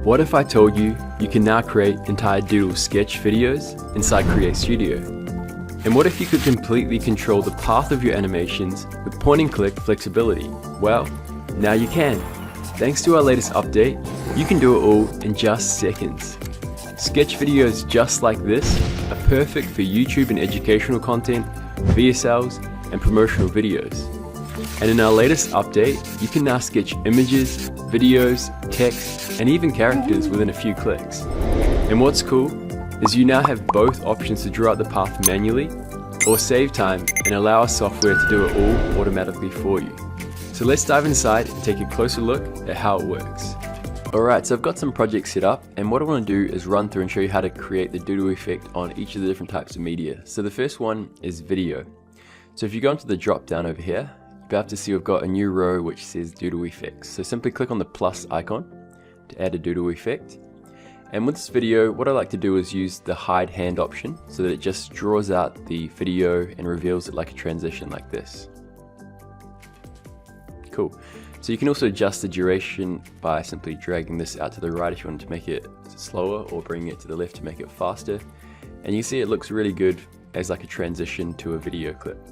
What if I told you you can now create entire Doodle sketch videos inside CreateStudio? And what if you could completely control the path of your animations with point and click flexibility? Well, now you can. Thanks to our latest update, you can do it all in just seconds. Sketch videos just like this are perfect for YouTube and educational content, VSLs, and promotional videos. And in our latest update, you can now sketch images, videos, text, and even characters within a few clicks. And what's cool is you now have both options to draw out the path manually or save time and allow our software to do it all automatically for you. So let's dive inside and take a closer look at how it works. Alright, so I've got some projects set up, and what I want to do is run through and show you how to create the doodle effect on each of the different types of media. So the first one is video. So if you go into the drop down over here, you'll have to see we've got a new row which says doodle effects. So simply click on the plus icon to add a doodle effect. And with this video, what I like to do is use the hide hand option so that it just draws out the video and reveals it like a transition like this. Cool. So you can also adjust the duration by simply dragging this out to the right if you want to make it slower, or bringing it to the left to make it faster. And you see it looks really good as like a transition to a video clip.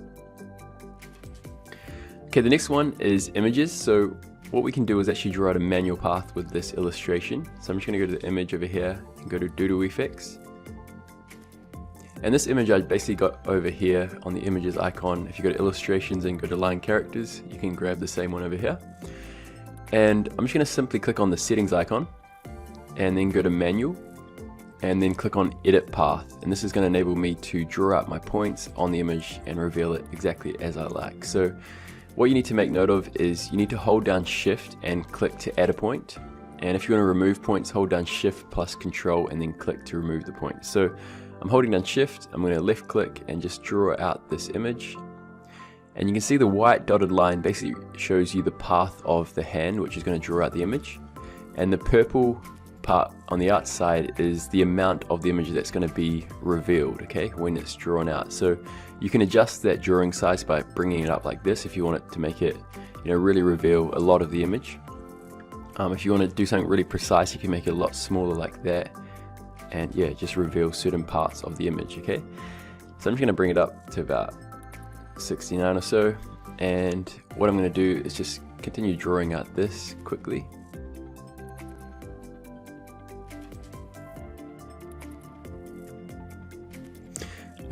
Okay, the next one is images. So what we can do is actually draw out a manual path with this illustration. So I'm just going to go to the image over here and go to Doodle Effects. And this image I basically got over here on the images icon. If you go to illustrations and go to line characters, you can grab the same one over here. And I'm just going to simply click on the settings icon and then go to manual and then click on edit path. And this is going to enable me to draw out my points on the image and reveal it exactly as I like. So what you need to make note of is you need to hold down shift and click to add a point. And if you want to remove points, hold down shift plus control and then click to remove the point. So I'm holding down shift, I'm going to left click and just draw out this image. And you can see the white dotted line basically shows you the path of the hand, which is going to draw out the image. And the purple part on the outside is the amount of the image that's going to be revealed, okay, when it's drawn out. So you can adjust that drawing size by bringing it up like this if you want it to make it, really reveal a lot of the image. If you want to do something really precise, you can make it a lot smaller like that. And yeah, just reveal certain parts of the image, okay? So I'm just going to bring it up to about 69 or so. And what I'm going to do is just continue drawing out this quickly.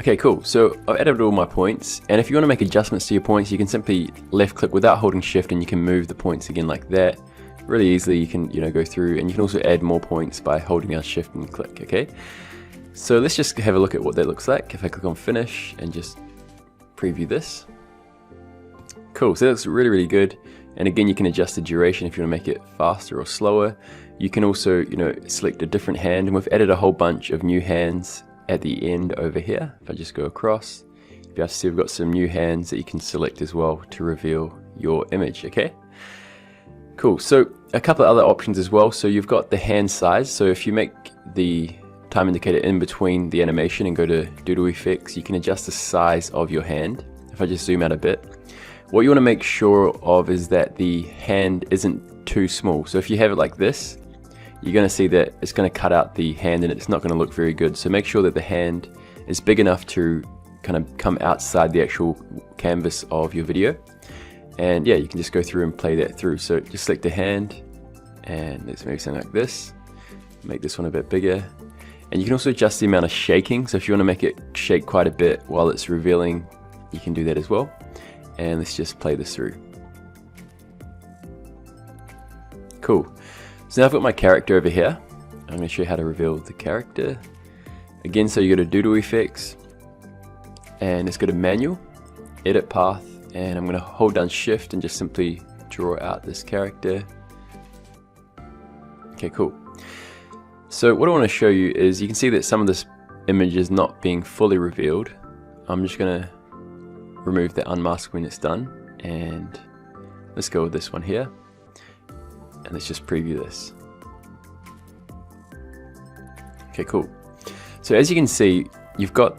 Okay, cool. So I've added all my points, and if you want to make adjustments to your points, you can simply left click without holding shift and you can move the points again like that. Really easily you can go through, and you can also add more points by holding down shift and click, okay? So let's just have a look at what that looks like. If I click on finish and just preview this. Cool, so that looks really, really good. And again, you can adjust the duration if you want to make it faster or slower. You can also, select a different hand, and we've added a whole bunch of new hands at the end over here. If I just go across, you'll be able to see we've got some new hands that you can select as well to reveal your image, okay? Cool, so a couple of other options as well. So you've got the hand size. So if you make the time indicator in between the animation and go to Doodle Effects, you can adjust the size of your hand. If I just zoom out a bit, what you want to make sure of is that the hand isn't too small. So if you have it like this, you're going to see that it's going to cut out the hand and it's not going to look very good. So make sure that the hand is big enough to kind of come outside the actual canvas of your video. And yeah, you can just go through and play that through. So just select the hand and let's maybe something like this. Make this one a bit bigger. And you can also adjust the amount of shaking. So if you want to make it shake quite a bit while it's revealing, you can do that as well. And let's just play this through. Cool. So now I've got my character over here. I'm going to show you how to reveal the character. Again, so you go to Doodle Effects and let's go to Manual, Edit Path, and I'm going to hold down Shift and just simply draw out this character. Okay, cool. So what I want to show you is you can see that some of this image is not being fully revealed. I'm just going to remove the unmask when it's done, and let's go with this one here. And let's just preview this. Okay, cool. So as you can see, you've got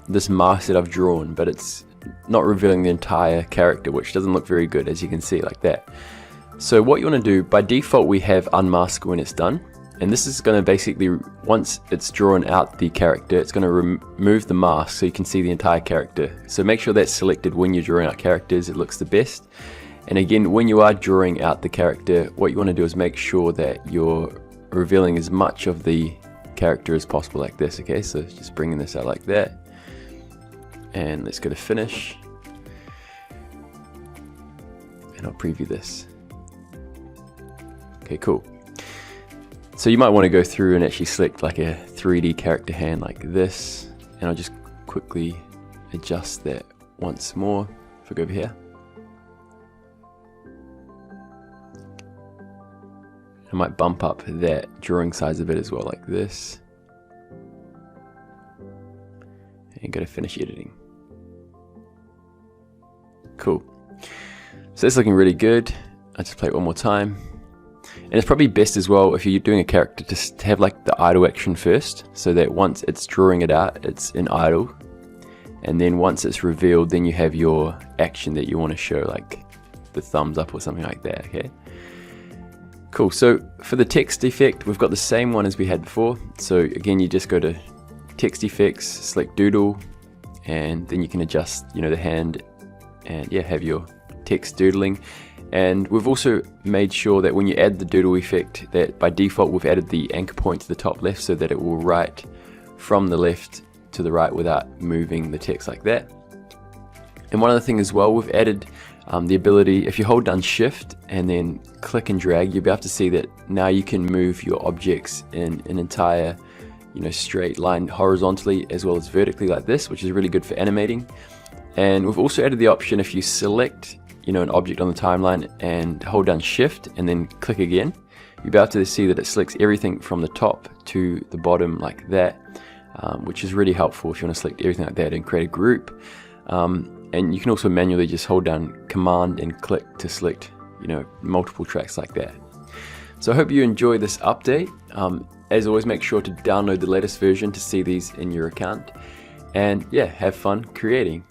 this mask that I've drawn, but it's not revealing the entire character, which doesn't look very good, as you can see, like that. So what you want to do, by default we have unmask when it's done. And this is going to basically, once it's drawn out the character, it's going to remove the mask so you can see the entire character. So make sure that's selected when you're drawing out characters, it looks the best. And again, when you are drawing out the character, what you want to do is make sure that you're revealing as much of the character as possible, like this. Okay, so just bringing this out like that. And let's go to finish. And I'll preview this. Okay, cool. So you might want to go through and actually select like a 3D character hand like this, and I'll just quickly adjust that once more. If I go over here, I might bump up that drawing size a bit as well, like this, and go to finish editing. Cool. So it's looking really good. I'll just play it one more time. And it's probably best as well if you're doing a character to have like the idle action first, so that once it's drawing it out, it's in idle, and then once it's revealed, then you have your action that you want to show, like the thumbs up or something like that. Okay, cool. So for the text effect, we've got the same one as we had before. So again, you just go to text effects, select Doodle, and then you can adjust, you know, the hand, and yeah, have your text doodling. And we've also made sure that when you add the doodle effect, that by default we've added the anchor point to the top left, so that it will write from the left to the right without moving the text like that. And one other thing as well, we've added the ability, if you hold down shift and then click and drag, you'll be able to see that now you can move your objects in an entire, you know, straight line horizontally as well as vertically like this, which is really good for animating. And we've also added the option, if you select, you know, an object on the timeline and hold down shift and then click again, you'll be able to see that it selects everything from the top to the bottom like that, which is really helpful if you want to select everything like that and create a group. And you can also manually just hold down command and click to select, you know, multiple tracks like that. So I hope you enjoy this update. As always, make sure to download the latest version to see these in your account, and yeah, have fun creating.